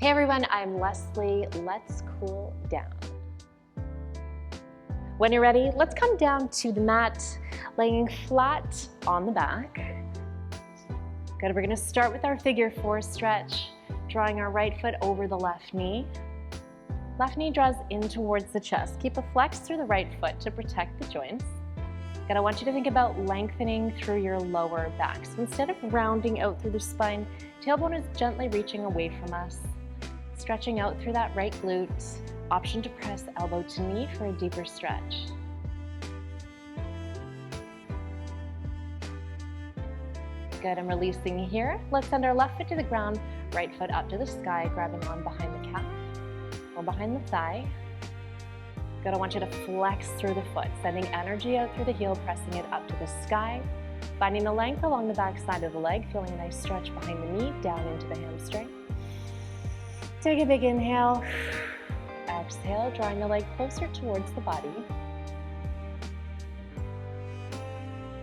Hey everyone, I'm Leslie. Let's cool down. When you're ready, let's come down to the mat, laying flat on the back. Good, we're gonna start with our figure four stretch, drawing our right foot over the left knee. Left knee draws in towards the chest. Keep a flex through the right foot to protect the joints. Good, I want you to think about lengthening through your lower back. So instead of rounding out through the spine, tailbone is gently reaching away from us. Stretching out through that right glute. Option to press elbow to knee for a deeper stretch. Good, and releasing here. Let's send our left foot to the ground, right foot up to the sky, grabbing on behind the calf or behind the thigh. Good, I want you to flex through the foot, sending energy out through the heel, pressing it up to the sky. Finding the length along the back side of the leg, feeling a nice stretch behind the knee, down into the hamstring. Take a big inhale. Exhale, drawing the leg closer towards the body.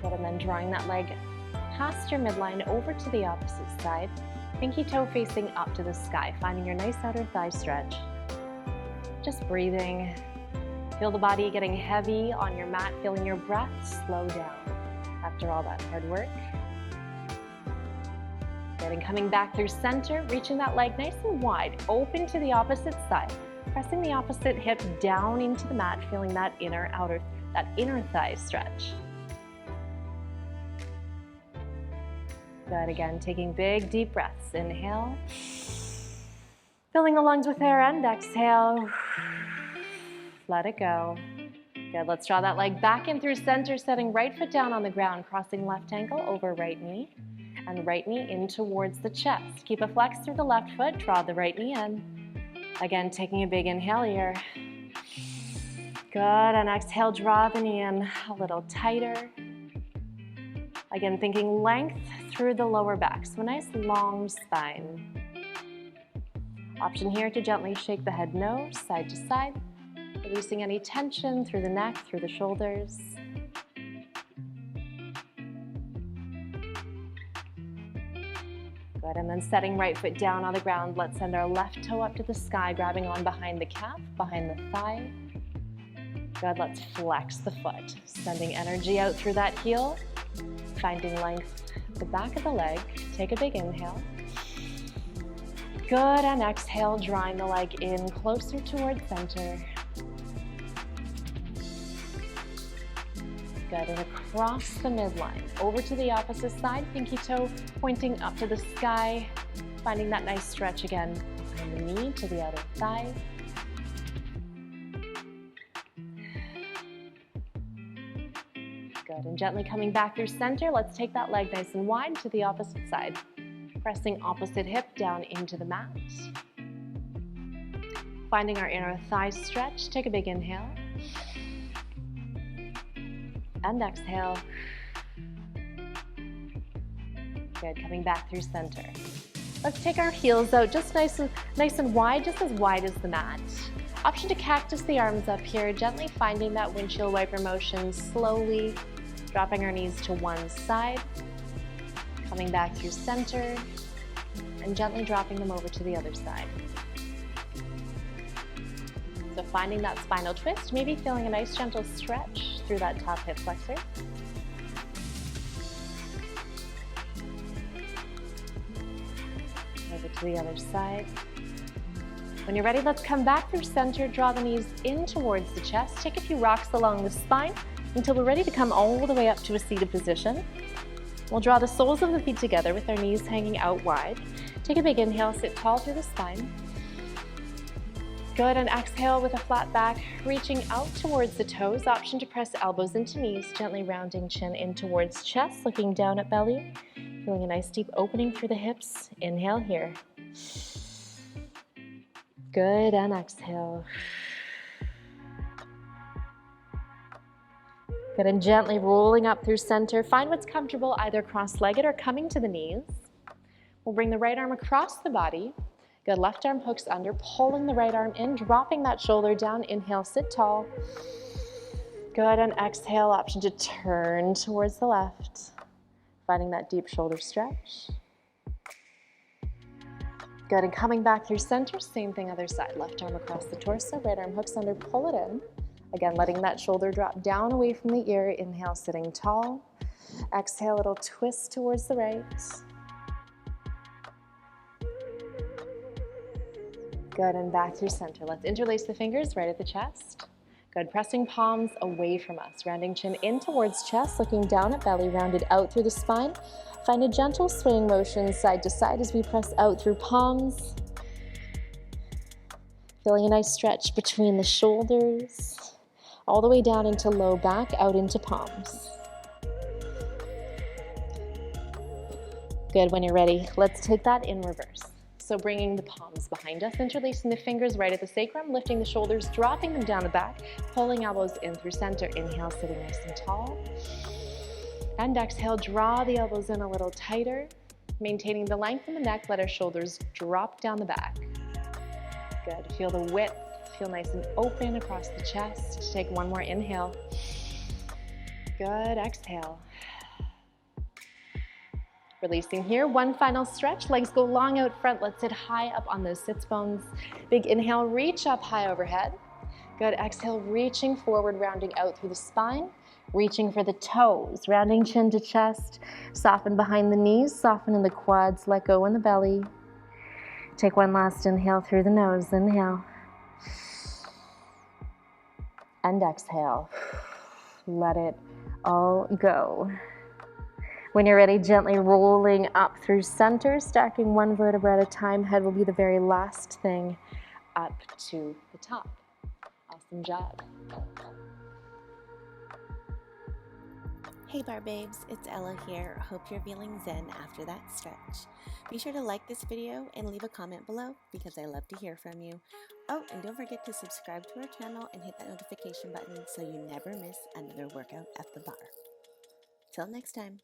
Good, and then drawing that leg past your midline over to the opposite side. Pinky toe facing up to the sky, finding your nice outer thigh stretch. Just breathing. Feel the body getting heavy on your mat, feeling your breath slow down after all that hard work. Good, and coming back through center, reaching that leg nice and wide, open to the opposite side. Pressing the opposite hip down into the mat, feeling that inner thigh stretch. Good, again, taking big deep breaths. Inhale. Filling the lungs with air and exhale. Let it go. Good, let's draw that leg back in through center, setting right foot down on the ground, crossing left ankle over right knee, and right knee in towards the chest. Keep a flex through the left foot, draw the right knee in. Again, taking a big inhale here. Good, and exhale, draw the knee in a little tighter. Again, thinking length through the lower back, so a nice long spine. Option here to gently shake the head no, side to side, releasing any tension through the neck, through the shoulders. Good, and then setting right foot down on the ground, let's send our left toe up to the sky, grabbing on behind the calf, behind the thigh. Good, let's flex the foot, sending energy out through that heel, finding length at the back of the leg. Take a big inhale. Good, and exhale, drawing the leg in closer towards center. Good, and across the midline, over to the opposite side, pinky toe pointing up to the sky, finding that nice stretch again, behind the knee to the outer thigh. Good, and gently coming back through center, let's take that leg nice and wide to the opposite side, pressing opposite hip down into the mat. Finding our inner thigh stretch, take a big inhale. And exhale. Good, coming back through center. Let's take our heels out just nice and wide, just as wide as the mat. Option to cactus the arms up here, gently finding that windshield wiper motion, slowly dropping our knees to one side, coming back through center, and gently dropping them over to the other side. So finding that spinal twist, maybe feeling a nice gentle stretch through that top hip flexor. Over to the other side. When you're ready, let's come back through center, draw the knees in towards the chest, take a few rocks along the spine until we're ready to come all the way up to a seated position. We'll draw the soles of the feet together with our knees hanging out wide. Take a big inhale, sit tall through the spine. Good, and exhale with a flat back, reaching out towards the toes. Option to press elbows into knees, gently rounding chin in towards chest, looking down at belly. Feeling a nice deep opening through the hips. Inhale here. Good, and exhale. Good, and gently rolling up through center. Find what's comfortable, either cross-legged or coming to the knees. We'll bring the right arm across the body. Good, left arm hooks under, pulling the right arm in, dropping that shoulder down. Inhale, sit tall. Good, and exhale, option to turn towards the left. Finding that deep shoulder stretch. Good, and coming back through center, same thing other side. Left arm across the torso, right arm hooks under, pull it in. Again, letting that shoulder drop down away from the ear. Inhale, sitting tall. Exhale, it'll twist towards the right. Good, and back through center. Let's interlace the fingers right at the chest. Good, pressing palms away from us. Rounding chin in towards chest, looking down at belly, rounded out through the spine. Find a gentle swaying motion side to side as we press out through palms. Feeling a nice stretch between the shoulders, all the way down into low back, out into palms. Good, when you're ready, let's take that in reverse. So bringing the palms behind us, interlacing the fingers right at the sacrum, lifting the shoulders, dropping them down the back, pulling elbows in through center. Inhale, sitting nice and tall. And exhale, draw the elbows in a little tighter, maintaining the length in the neck, let our shoulders drop down the back. Good, feel the width, feel nice and open across the chest. Take one more inhale. Good, exhale. Releasing here, one final stretch, legs go long out front. Let's sit high up on those sits bones. Big inhale, reach up high overhead. Good, exhale, reaching forward, rounding out through the spine. Reaching for the toes, rounding chin to chest. Soften behind the knees, soften in the quads, let go in the belly. Take one last inhale through the nose, inhale. And exhale. Let it all go. When you're ready, gently rolling up through center, stacking one vertebra at a time. Head will be the very last thing up to the top. Awesome job. Hey Bar Babes, it's Ella here. Hope you're feeling zen after that stretch. Be sure to like this video and leave a comment below because I love to hear from you. Oh, and don't forget to subscribe to our channel and hit that notification button so you never miss another workout at the bar. Till next time.